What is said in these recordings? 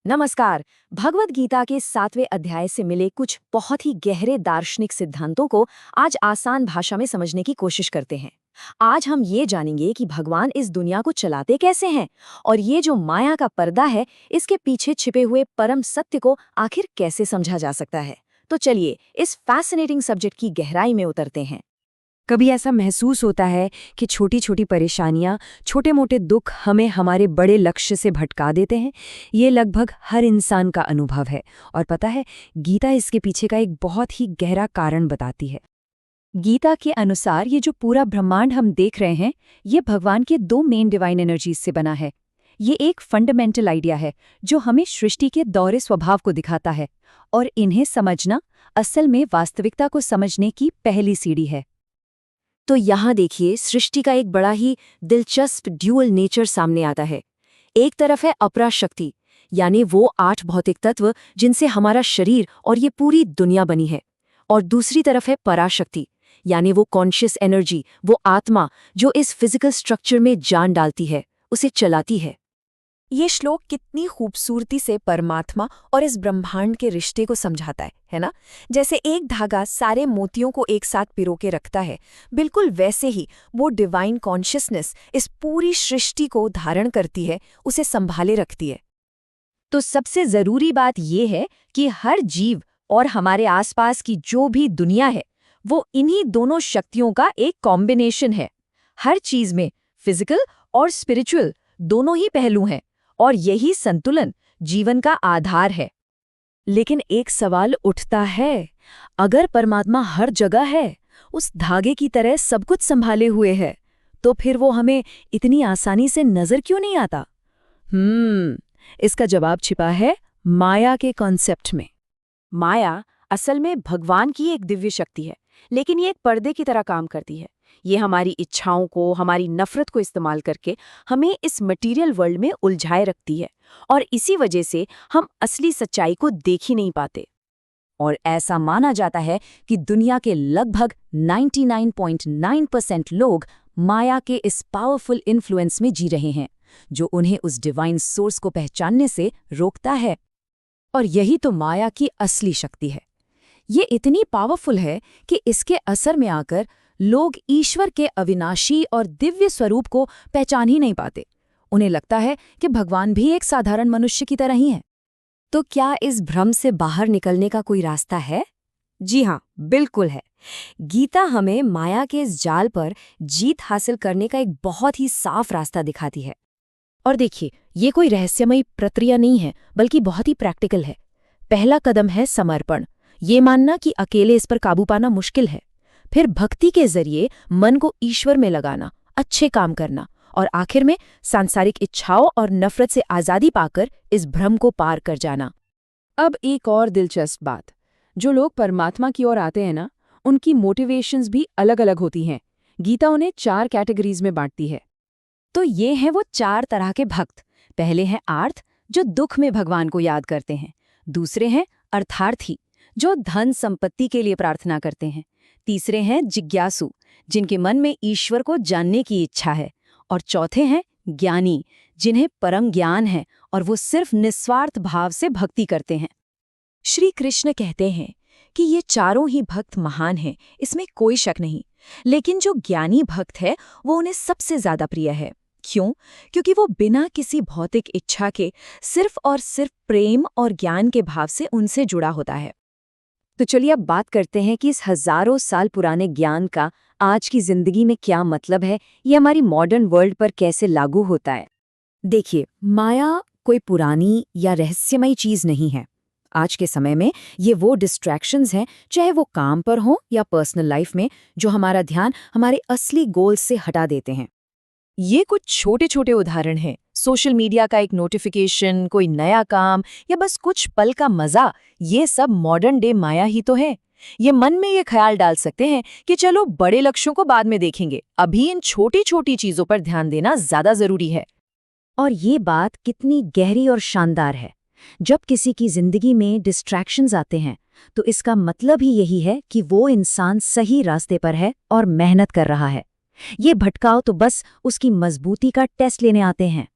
नमस्कार। भगवद गीता के 7वें अध्याय से मिले कुछ बहुत ही गहरे दार्शनिक सिद्धांतों को आज आसान भाषा में समझने की कोशिश करते हैं। आज हम ये जानेंगे कि भगवान इस दुनिया को चलाते कैसे हैं और ये जो माया का पर्दा है, इसके पीछे छिपे हुए परम सत्य को आखिर कैसे समझा जा सकता है। तो चलिए इस फैसिनेटिंग सब्जेक्ट की गहराई में उतरते हैं। कभी ऐसा महसूस होता है कि छोटी छोटी परेशानियां, छोटे मोटे दुख हमें हमारे बड़े लक्ष्य से भटका देते हैं। ये लगभग हर इंसान का अनुभव है और पता है, गीता इसके पीछे का एक बहुत ही गहरा कारण बताती है। गीता के अनुसार ये जो पूरा ब्रह्मांड हम देख रहे हैं, ये भगवान के दो मेन डिवाइन एनर्जीज से बना है। ये एक फंडामेंटल आइडिया है जो हमें सृष्टि के दोहरे स्वभाव को दिखाता है, और इन्हें समझना असल में वास्तविकता को समझने की पहली सीढ़ी है। तो यहाँ देखिए, सृष्टि का एक बड़ा ही दिलचस्प ड्यूअल नेचर सामने आता है। एक तरफ है अपरा शक्ति, यानी वो 8 भौतिक तत्व जिनसे हमारा शरीर और ये पूरी दुनिया बनी है, और दूसरी तरफ है पराशक्ति, यानी वो कॉन्शियस एनर्जी, वो आत्मा जो इस फिजिकल स्ट्रक्चर में जान डालती है, उसे चलाती है। ये श्लोक कितनी खूबसूरती से परमात्मा और इस ब्रह्मांड के रिश्ते को समझाता है ना? जैसे एक धागा सारे मोतियों को एक साथ पिरो के रखता है, बिल्कुल वैसे ही वो डिवाइन कॉन्शियसनेस इस पूरी सृष्टि को धारण करती है, उसे संभाले रखती है। तो सबसे जरूरी बात यह है कि हर जीव और हमारे आसपास की जो भी दुनिया है, वो इन्हीं दोनों शक्तियों का एक कॉम्बिनेशन है। हर चीज में फिजिकल और स्पिरिचुअल दोनों ही पहलू हैं, और यही संतुलन जीवन का आधार है। लेकिन एक सवाल उठता है, अगर परमात्मा हर जगह है, उस धागे की तरह सब कुछ संभाले हुए है, तो फिर वो हमें इतनी आसानी से नजर क्यों नहीं आता? इसका जवाब छिपा है माया के कॉन्सेप्ट में। माया असल में भगवान की एक दिव्य शक्ति है, लेकिन ये एक पर्दे की तरह काम करती है। ये हमारी इच्छाओं को, हमारी नफरत को इस्तेमाल करके हमें इस मटेरियल वर्ल्ड में उलझाए रखती है, और इसी वजह से हम असली सच्चाई को देख ही नहीं पाते। और ऐसा माना जाता है कि दुनिया के लगभग 99.9% लोग माया के इस पावरफुल इन्फ्लुएंस में जी रहे हैं, जो उन्हें उस डिवाइन सोर्स को पहचानने से रोकता है। और यही तो माया की असली शक्ति है। ये इतनी पावरफुल है कि इसके असर में आकर लोग ईश्वर के अविनाशी और दिव्य स्वरूप को पहचान ही नहीं पाते। उन्हें लगता है कि भगवान भी एक साधारण मनुष्य की तरह ही है। तो क्या इस भ्रम से बाहर निकलने का कोई रास्ता है? जी हाँ, बिल्कुल है। गीता हमें माया के इस जाल पर जीत हासिल करने का एक बहुत ही साफ रास्ता दिखाती है। और देखिए, ये कोई रहस्यमयी प्रक्रिया नहीं है, बल्कि बहुत ही प्रैक्टिकल है। पहला कदम है समर्पण। ये मानना कि अकेले इस पर काबू पाना मुश्किल है। फिर भक्ति के जरिए मन को ईश्वर में लगाना, अच्छे काम करना, और आखिर में सांसारिक इच्छाओं और नफरत से आज़ादी पाकर इस भ्रम को पार कर जाना। अब एक और दिलचस्प बात, जो लोग परमात्मा की ओर आते हैं ना, उनकी मोटिवेशंस भी अलग अलग होती हैं। गीता उन्हें 4 कैटेगरीज में बांटती है। तो ये हैं वो 4 तरह के भक्त। पहले हैं आर्थ, जो दुख में भगवान को याद करते हैं। दूसरे हैं अर्थार्थी, जो धन संपत्ति के लिए प्रार्थना करते हैं। तीसरे हैं जिज्ञासु, जिनके मन में ईश्वर को जानने की इच्छा है। और चौथे हैं ज्ञानी, जिन्हें परम ज्ञान है और वो सिर्फ निस्वार्थ भाव से भक्ति करते हैं। श्री कृष्ण कहते हैं कि ये चारों ही भक्त महान हैं, इसमें कोई शक नहीं। लेकिन जो ज्ञानी भक्त है, वो उन्हें सबसे ज्यादा प्रिय है। क्यों? क्योंकि वो बिना किसी भौतिक इच्छा के सिर्फ और सिर्फ प्रेम और ज्ञान के भाव से उनसे जुड़ा होता है। तो चलिए अब बात करते हैं कि इस हजारों साल पुराने ज्ञान का आज की जिंदगी में क्या मतलब है, ये हमारी मॉडर्न वर्ल्ड पर कैसे लागू होता है। देखिए, माया कोई पुरानी या रहस्यमयी चीज नहीं है। आज के समय में ये वो डिस्ट्रैक्शंस हैं, चाहे वो काम पर हो या पर्सनल लाइफ में, जो हमारा ध्यान हमारे असली गोल से हटा देते हैं। ये कुछ छोटे छोटे उदाहरण हैं। सोशल मीडिया का एक नोटिफिकेशन, कोई नया काम, या बस कुछ पल का मजा, ये सब मॉडर्न डे माया ही तो है। ये मन में ये ख्याल डाल सकते हैं कि चलो बड़े लक्ष्यों को बाद में देखेंगे, अभी इन छोटी छोटी चीजों पर ध्यान देना ज्यादा जरूरी है। और ये बात कितनी गहरी और शानदार है। जब किसी की जिंदगी में डिस्ट्रैक्शंस आते हैं, तो इसका मतलब ही यही है कि वो इंसान सही रास्ते पर है और मेहनत कर रहा है। ये भटकाव तो बस उसकी मजबूती का टेस्ट लेने आते हैं।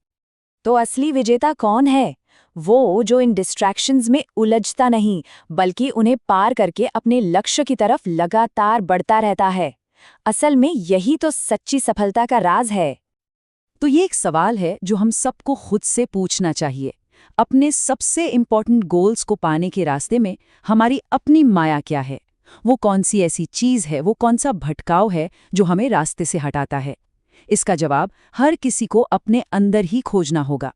तो असली विजेता कौन है? वो जो इन डिस्ट्रैक्शंस में उलझता नहीं, बल्कि उन्हें पार करके अपने लक्ष्य की तरफ लगातार बढ़ता रहता है। असल में यही तो सच्ची सफलता का राज है। तो ये एक सवाल है जो हम सबको खुद से पूछना चाहिए। अपने सबसे इम्पोर्टेंट गोल्स को पाने के रास्ते में हमारी अपनी माया क्या है? वो कौन सी ऐसी चीज़ है, वो कौन सा भटकाव है जो हमें रास्ते से हटाता है? इसका जवाब हर किसी को अपने अंदर ही खोजना होगा।